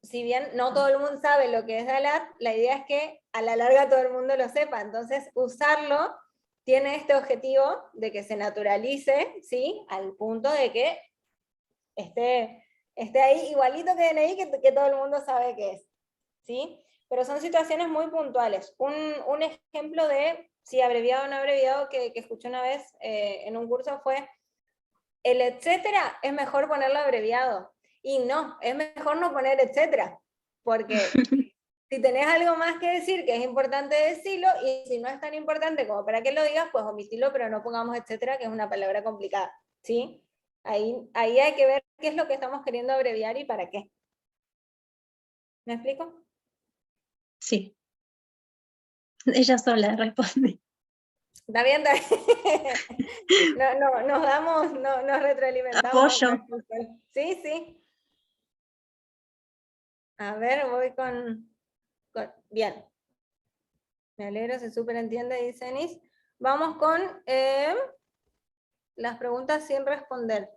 si bien no todo el mundo sabe lo que es DALAT, la idea es que a la larga todo el mundo lo sepa. Entonces, usarlo tiene este objetivo de que se naturalice, ¿sí? Al punto de que esté ahí igualito que DNI, que todo el mundo sabe qué es, ¿sí? Pero son situaciones muy puntuales. Un ejemplo de, si abreviado o no abreviado, que escuché una vez en un curso fue, el etcétera es mejor ponerlo abreviado. Y no, es mejor no poner etcétera, porque si tenés algo más que decir que es importante decirlo, y si no es tan importante como para que lo digas, pues omitirlo, pero no pongamos etcétera, que es una palabra complicada, ¿sí? Ahí hay que ver qué es lo que estamos queriendo abreviar y para qué. ¿Me explico? Sí. Ella sola responde. Está bien, está bien. Nos damos, nos retroalimentamos. Apoyo. Sí, sí. A ver, voy con bien. Me alegro, se superentiende, dice Enis. Vamos con las preguntas sin responder.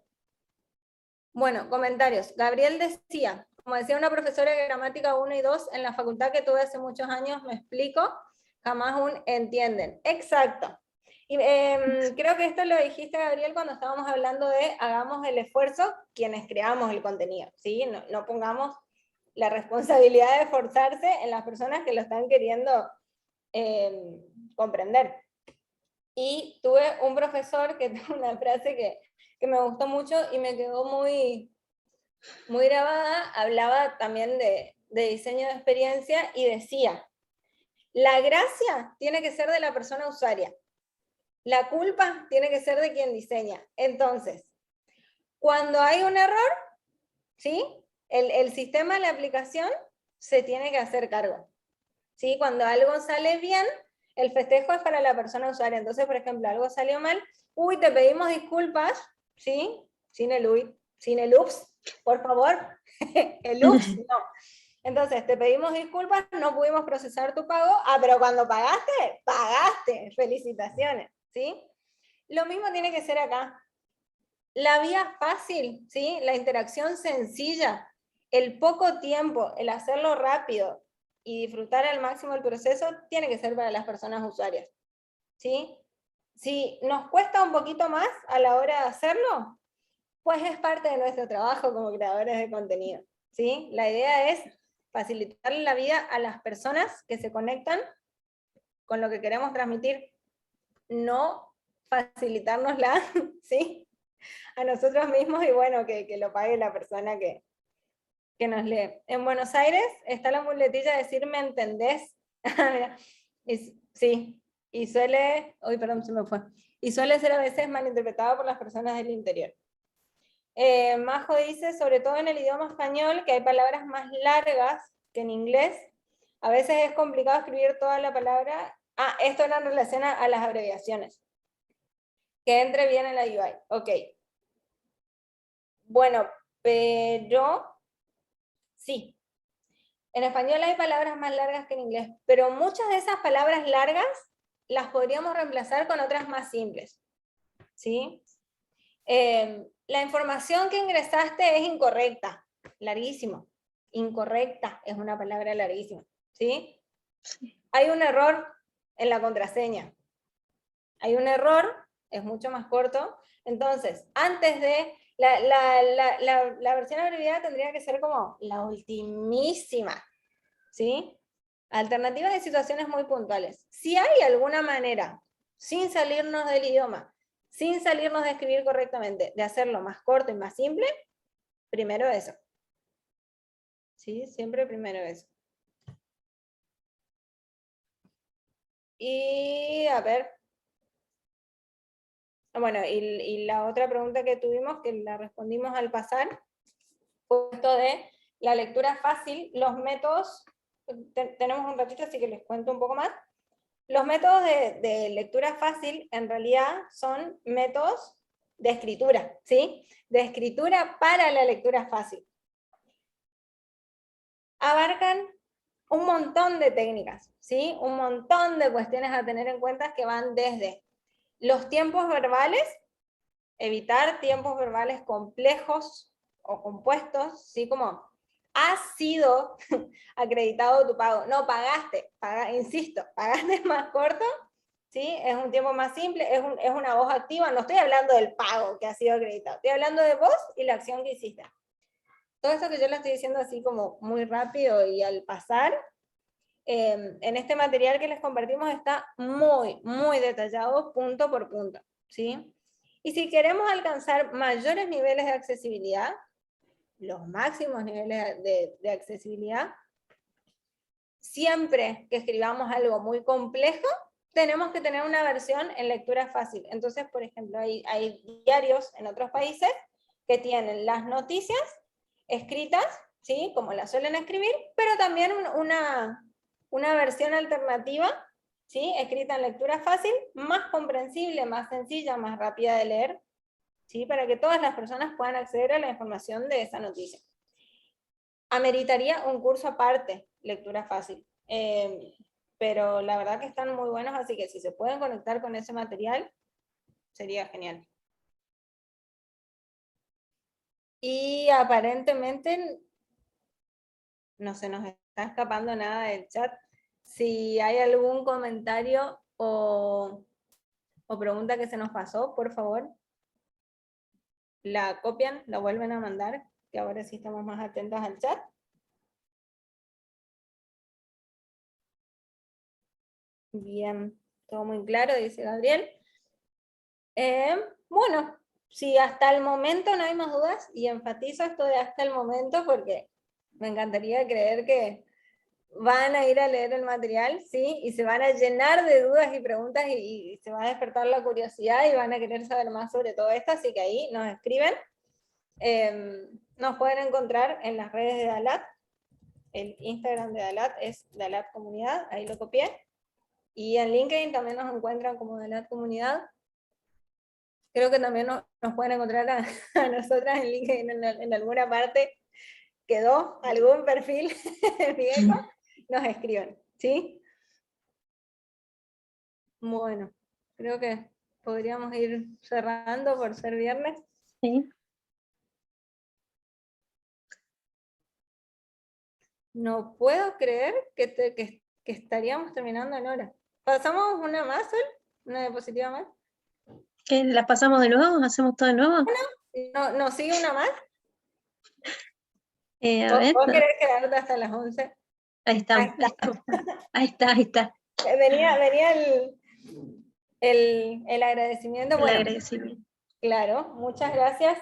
Bueno, comentarios. Gabriel decía, como decía una profesora de gramática 1 y 2 en la facultad que tuve hace muchos años, me explico, jamás un entienden. Exacto. Y creo que esto lo dijiste, Gabriel, cuando estábamos hablando de hagamos el esfuerzo quienes creamos el contenido, ¿sí? No pongamos la responsabilidad de esforzarse en las personas que lo están queriendo comprender. Y tuve un profesor que tuvo una frase que me gustó mucho y me quedó muy, muy grabada. Hablaba también de diseño de experiencia y decía, la gracia tiene que ser de la persona usuaria. La culpa tiene que ser de quien diseña. Entonces, cuando hay un error, ¿sí? El sistema de la aplicación se tiene que hacer cargo. ¿Sí? Cuando algo sale bien, el festejo es para la persona usuaria. Entonces, por ejemplo, algo salió mal, uy, te pedimos disculpas, ¿sí? Sin el ups, por favor. El ups, no. Entonces, te pedimos disculpas, no pudimos procesar tu pago. Ah, pero cuando pagaste, pagaste. Felicitaciones, ¿sí? Lo mismo tiene que ser acá. La vía fácil, ¿sí? La interacción sencilla, el poco tiempo, el hacerlo rápido y disfrutar al máximo el proceso, tiene que ser para las personas usuarias, ¿sí? Si nos cuesta un poquito más a la hora de hacerlo, pues es parte de nuestro trabajo como creadores de contenido, ¿sí? La idea es facilitarle la vida a las personas que se conectan con lo que queremos transmitir, no facilitárnosla, ¿sí? A nosotros mismos y bueno, que lo pague la persona que nos lee. En Buenos Aires está la muletilla de decir ¿me entendés? Sí, y suele, uy, perdón, se me fue, y suele ser a veces malinterpretado por las personas del interior. Majo dice, sobre todo en el idioma español, que hay palabras más largas que en inglés. A veces es complicado escribir toda la palabra. Ah, esto era en relación a las abreviaciones. Que entre bien en la UI. Ok. Bueno, pero sí. En español hay palabras más largas que en inglés, pero muchas de esas palabras largas las podríamos reemplazar con otras más simples. ¿Sí? La información que ingresaste es incorrecta. Larguísimo. Incorrecta es una palabra larguísima. ¿Sí? Hay un error en la contraseña. Hay un error, es mucho más corto. Entonces, antes de la versión abreviada tendría que ser como la ultimísima, ¿sí? Alternativas de situaciones muy puntuales. Si hay alguna manera, sin salirnos del idioma, sin salirnos de escribir correctamente, de hacerlo más corto y más simple, primero eso. ¿Sí? Siempre primero eso. Y a ver. Bueno, y la otra pregunta que tuvimos, que la respondimos al pasar, fue esto de la lectura fácil, los métodos, tenemos un ratito, así que les cuento un poco más. Los métodos de lectura fácil en realidad son métodos de escritura, ¿sí? De escritura para la lectura fácil. Abarcan un montón de técnicas, ¿sí? Un montón de cuestiones a tener en cuenta que van desde los tiempos verbales, evitar tiempos verbales complejos o compuestos, ¿sí? Como, has sido acreditado tu pago. No, pagaste, insisto, pagaste más corto, ¿sí? Es un tiempo más simple, es una voz activa, no estoy hablando del pago que ha sido acreditado, estoy hablando de vos y la acción que hiciste. Todo esto que yo le estoy diciendo así como muy rápido y al pasar, en este material que les compartimos está muy, muy detallado punto por punto, ¿sí? Y si queremos alcanzar mayores niveles de accesibilidad, los máximos niveles de accesibilidad, siempre que escribamos algo muy complejo, tenemos que tener una versión en lectura fácil. Entonces, por ejemplo, hay diarios en otros países que tienen las noticias escritas, ¿sí? Como las suelen escribir, pero también una versión alternativa, ¿sí? Escrita en lectura fácil, más comprensible, más sencilla, más rápida de leer, ¿sí? Para que todas las personas puedan acceder a la información de esa noticia. Ameritaría un curso aparte, lectura fácil. Pero la verdad que están muy buenos, así que si se pueden conectar con ese material, sería genial. Y aparentemente no se nos está escapando nada del chat. si hay algún comentario o pregunta que se nos pasó, por favor, la copian, la vuelven a mandar, que ahora sí estamos más atentos al chat. Bien, todo muy claro, dice Gabriel. Bueno, si hasta el momento no hay más dudas, y enfatizo esto de hasta el momento porque me encantaría creer que van a ir a leer el material, ¿sí? Y se van a llenar de dudas y preguntas y se va a despertar la curiosidad y van a querer saber más sobre todo esto, así que ahí nos escriben. Nos pueden encontrar en las redes de Dalat. El Instagram de Dalat es Dalat Comunidad, ahí lo copié. Y en LinkedIn también nos encuentran como Dalat Comunidad. Creo que también nos pueden encontrar a nosotras en LinkedIn en alguna parte. Quedó algún perfil viejo, nos escriben, ¿sí? Bueno, creo que podríamos ir cerrando por ser viernes. Sí. No puedo creer que estaríamos terminando en hora. ¿Pasamos una más, Sol? ¿Una diapositiva más? ¿Qué, la pasamos de nuevo? ¿Hacemos todo de nuevo? ¿No sigue una más? A ver. ¿Vos querés quedarte hasta las 11? Ahí estamos. Ahí está. Venía el agradecimiento. El Bueno, agradecimiento. claro, muchas gracias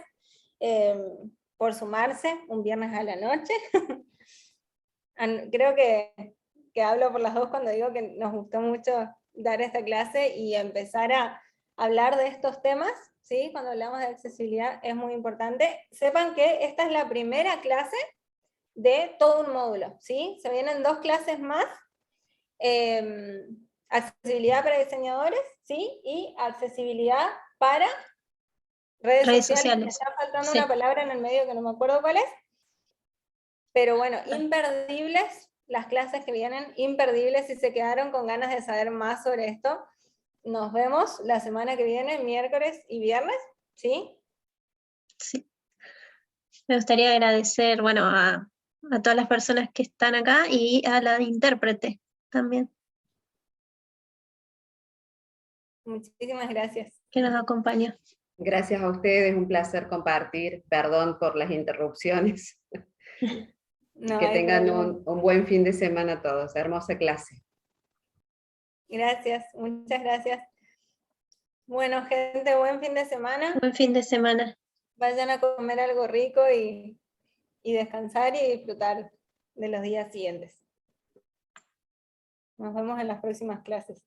por sumarse un viernes a la noche. Creo que hablo por las dos cuando digo que nos gustó mucho dar esta clase y empezar a hablar de estos temas, ¿sí? Cuando hablamos de accesibilidad es muy importante. Sepan que esta es la primera clase de todo un módulo, ¿sí? Se vienen 2 clases más, accesibilidad para diseñadores, ¿sí? Y accesibilidad para redes sociales. Me está faltando una palabra en el medio que no me acuerdo cuál es. Pero bueno, imperdibles las clases que vienen, imperdibles si se quedaron con ganas de saber más sobre esto. Nos vemos la semana que viene, miércoles y viernes, ¿sí? Sí. Me gustaría agradecer, bueno, a todas las personas que están acá y a la intérprete también. Muchísimas gracias. Que nos acompañó. Gracias a ustedes, un placer compartir. Perdón por las interrupciones. No, que tengan un buen fin de semana todos. Hermosa clase. Gracias, muchas gracias. Bueno, gente, buen fin de semana. Buen fin de semana. Vayan a comer algo rico y descansar y disfrutar de los días siguientes. Nos vemos en las próximas clases.